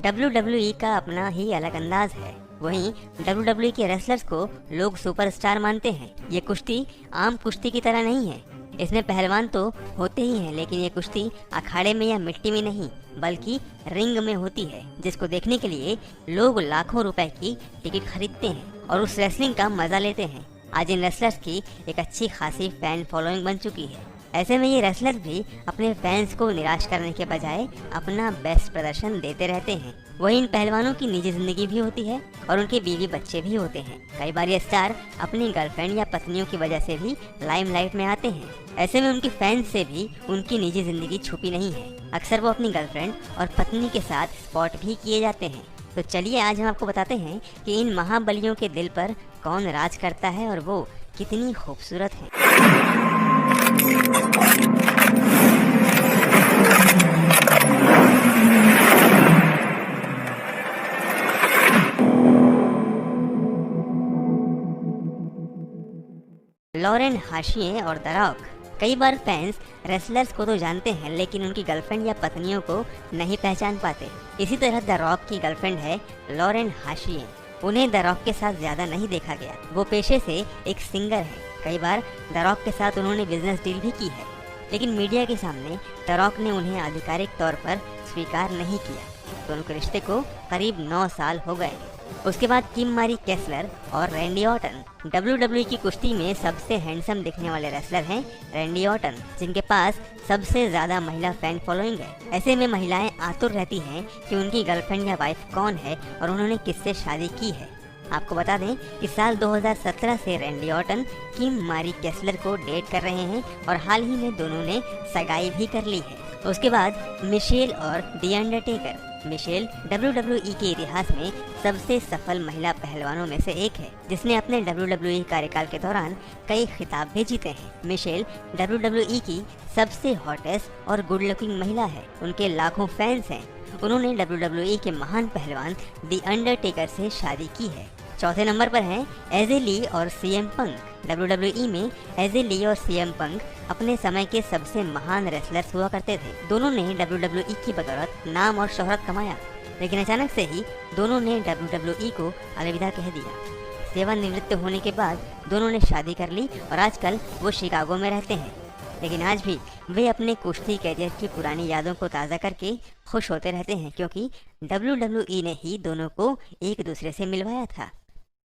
WWE का अपना ही अलग अंदाज है। वहीं WWE के रेसलर्स को लोग सुपरस्टार मानते हैं। ये कुश्ती आम कुश्ती की तरह नहीं है। इसमें पहलवान तो होते ही हैं, लेकिन ये कुश्ती अखाड़े में या मिट्टी में नहीं बल्कि रिंग में होती है, जिसको देखने के लिए लोग लाखों रुपए की टिकट खरीदते हैं और उस रेसलिंग का मजा लेते हैं। आज इन रेसलर्स की एक अच्छी खासी फैन फॉलोइंग बन चुकी है। ऐसे में ये रेसलर भी अपने फैंस को निराश करने के बजाय अपना बेस्ट प्रदर्शन देते रहते हैं। वहीं इन पहलवानों की निजी जिंदगी भी होती है और उनके बीवी बच्चे भी होते हैं। कई बार ये स्टार अपनी गर्लफ्रेंड या पत्नियों की वजह से भी लाइमलाइट में आते हैं। ऐसे में उनके फैंस से भी उनकी निजी जिंदगी छुपी नहीं है। अक्सर वो अपनी गर्लफ्रेंड और पत्नी के साथ स्पॉट भी किए जाते हैं। तो चलिए आज हम आपको बताते हैं कि इन महाबलियों के दिल पर कौन राज करता है और वो कितनी खूबसूरत है। लॉरेन हाशिए और द रॉक। कई बार फैंस रेसलर्स को तो जानते हैं, लेकिन उनकी गर्लफ्रेंड या पत्नियों को नहीं पहचान पाते। इसी तरह द रॉक की गर्लफ्रेंड है लॉरेन हाशिए। उन्हें द रॉक के साथ ज्यादा नहीं देखा गया। वो पेशे से एक सिंगर है। कई बार द रॉक के साथ उन्होंने बिजनेस डील भी की है, लेकिन मीडिया के सामने द रॉक ने उन्हें आधिकारिक तौर पर स्वीकार नहीं किया। दोनों के रिश्ते को करीब 9 साल हो गए। उसके बाद किम मारी केसलर और रैंडी ऑर्टन। WWE की कुश्ती में सबसे हैंडसम दिखने वाले रेसलर हैं रैंडी ऑर्टन, जिनके पास सबसे ज्यादा महिला फैन फॉलोइंग है। ऐसे में महिलाएं आतुर रहती हैं कि उनकी गर्लफ्रेंड या वाइफ कौन है और उन्होंने किससे शादी की है। आपको बता दें कि साल 2017 से रैंडी ऑर्टन किम मारी केसलर को डेट कर रहे हैं और हाल ही में दोनों ने सगाई भी कर ली है। उसके बाद मिशेल और द अंडरटेकर। मिशेल WWE के इतिहास में सबसे सफल महिला पहलवानों में से एक है, जिसने अपने WWE कार्यकाल के दौरान कई खिताब भी जीते हैं। मिशेल WWE की सबसे हॉटेस्ट और गुड लुकिंग महिला है। उनके लाखों फैंस हैं। उन्होंने WWE के महान पहलवान द अंडरटेकर से शादी की है। चौथे नंबर पर हैं एजे ली और CM पंक। WWE में एजे ली और CM पंक अपने समय के सबसे महान रेसलर्स हुआ करते थे। दोनों ने WWE की बदौलत नाम और शोहरत कमाया, लेकिन अचानक से ही दोनों ने WWE को अलविदा कह दिया। सेवानिवृत्त होने के बाद दोनों ने शादी कर ली और आजकल वो शिकागो में रहते हैं। लेकिन आज भी वे अपने कुश्ती कैरियर की पुरानी यादों को ताज़ा करके खुश होते रहते हैं, क्योंकि WWE ने ही दोनों को एक दूसरे से मिलवाया था।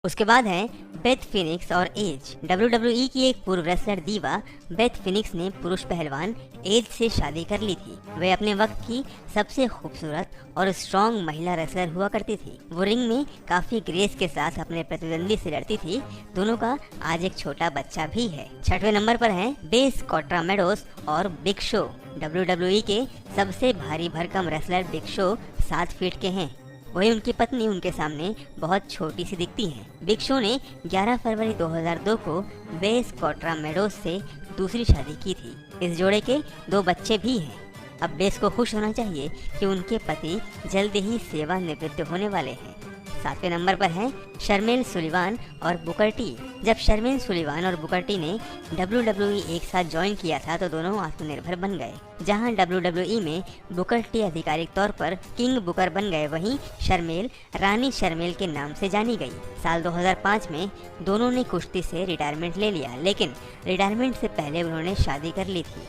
उसके बाद है बेथ फिनिक्स और एज। WWE की एक पूर्व रेसलर दीवा बेथ फिनिक्स ने पुरुष पहलवान एज से शादी कर ली थी। वे अपने वक्त की सबसे खूबसूरत और स्ट्रॉन्ग महिला रेसलर हुआ करती थी। वो रिंग में काफी ग्रेस के साथ अपने प्रतिद्वंदी से लड़ती थी। दोनों का आज एक छोटा बच्चा भी है। छठवें नंबर पर हैं बेस कॉट्रामेडोस और बिग शो। WWE के सबसे भारी भरकम रेसलर बिग शो 7 फीट के हैं। वही उनकी पत्नी उनके सामने बहुत छोटी सी दिखती हैं। बिग शो ने 11 फरवरी 2002 को बेस कॉट्रामेडोस से दूसरी शादी की थी। इस जोड़े के 2 बच्चे भी हैं। अब बेस को खुश होना चाहिए कि उनके पति जल्द ही सेवानिवृत्त होने वाले हैं। 7वें नंबर पर हैं शर्मेल सुलिवान और बुकर टी। जब शर्मेल सुलिवान और बुकर टी ने WWE एक साथ ज्वाइन किया था तो दोनों आत्मनिर्भर बन गए। जहां WWE में बुकर टी आधिकारिक तौर पर किंग बुकर बन गए, वहीं शर्मेल रानी शर्मेल के नाम से जानी गई। साल 2005 में दोनों ने कुश्ती से रिटायरमेंट ले लिया, लेकिन रिटायरमेंट से पहले उन्होंने शादी कर ली थी।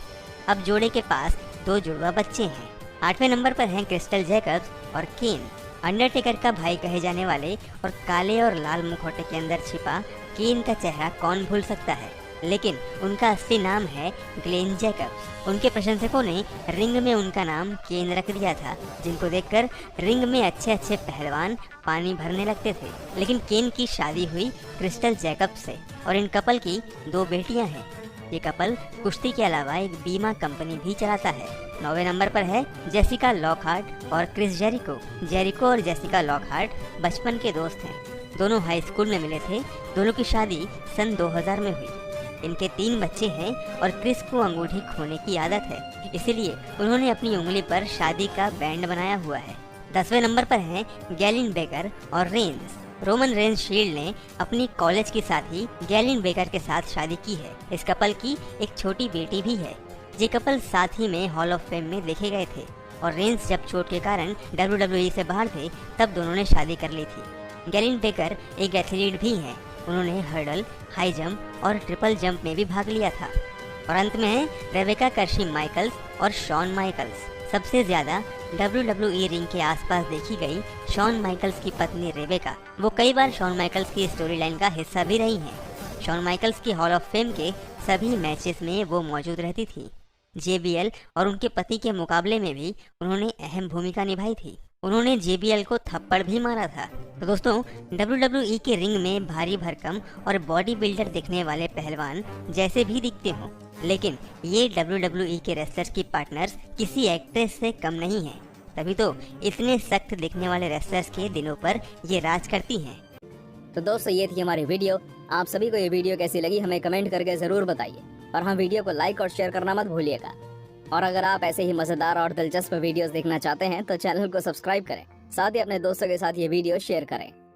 अब जोड़े के पास 2 जुड़वा बच्चे हैं। 8वें नंबर पर हैं क्रिस्टल जैकब्स और केन। अंडरटेकर का भाई कहे जाने वाले और काले और लाल मुखौटे के अंदर छिपा केन का चेहरा कौन भूल सकता है, लेकिन उनका असली नाम है ग्लेन जैकब्स। उनके प्रशंसकों ने रिंग में उनका नाम केन रख दिया था, जिनको देखकर रिंग में अच्छे अच्छे पहलवान पानी भरने लगते थे। लेकिन केन की शादी हुई क्रिस्टल जैकब्स से और इन कपल की 2 बेटियां हैं। ये कपल कुश्ती के अलावा एक बीमा कंपनी भी चलाता है। 9वें नंबर पर है जेसिका लॉकहार्ट और क्रिस जेरिको। जेरिको और जेसिका लॉकहार्ट बचपन के दोस्त हैं। दोनों हाई स्कूल में मिले थे। दोनों की शादी सन 2000 में हुई। इनके 3 बच्चे हैं और क्रिस को अंगूठी खोने की आदत है, इसीलिए उन्होंने अपनी उंगली पर शादी का बैंड बनाया हुआ है। 10वें नंबर पर हैं गैलिन बेकर और रेंस। रोमन रेंस शील्ड ने अपनी कॉलेज की साथी गैलिन बेकर के साथ शादी की है। इस कपल की एक छोटी बेटी भी है। ये कपल साथ ही में हॉल ऑफ फेम में देखे गए थे। और रेंस जब चोट के कारण WWE से बाहर थे तब दोनों ने शादी कर ली थी। गैलिन बेकर एक एथलीट भी हैं। उन्होंने हर्डल, हाई जंप और ट्रिपल जंप में भी भाग लिया था। और अंत में है रेबेका कर्शी माइकल्स और शॉन माइकल्स। सबसे ज्यादा WWE रिंग के आसपास देखी गई शॉन माइकल्स की पत्नी रेबेका, वो कई बार शॉन माइकल्स की स्टोरी लाइन का हिस्सा भी रही हैं। शॉन माइकल्स की हॉल ऑफ फेम के सभी मैचेस में वो मौजूद रहती थी। JBL और उनके पति के मुकाबले में भी उन्होंने अहम भूमिका निभाई थी। उन्होंने JBL को थप्पड़ भी मारा था। तो दोस्तों, WWE के रिंग में भारी भरकम और बॉडी बिल्डर दिखने वाले पहलवान जैसे भी दिखते हों, लेकिन ये WWE के रेसलर्स की पार्टनर्स किसी एक्ट्रेस से कम नहीं है। तभी तो इतने सख्त दिखने वाले रेसलर्स के दिनों पर ये राज करती हैं। तो दोस्तों, ये थी हमारी वीडियो। आप सभी को ये वीडियो कैसी लगी हमें कमेंट करके जरूर बताइए और हाँ, वीडियो को लाइक और शेयर करना मत भूलिएगा। और अगर आप ऐसे ही मजेदार और दिलचस्प वीडियोस देखना चाहते हैं तो चैनल को सब्सक्राइब करें, साथ ही अपने दोस्तों के साथ ये वीडियो शेयर करें।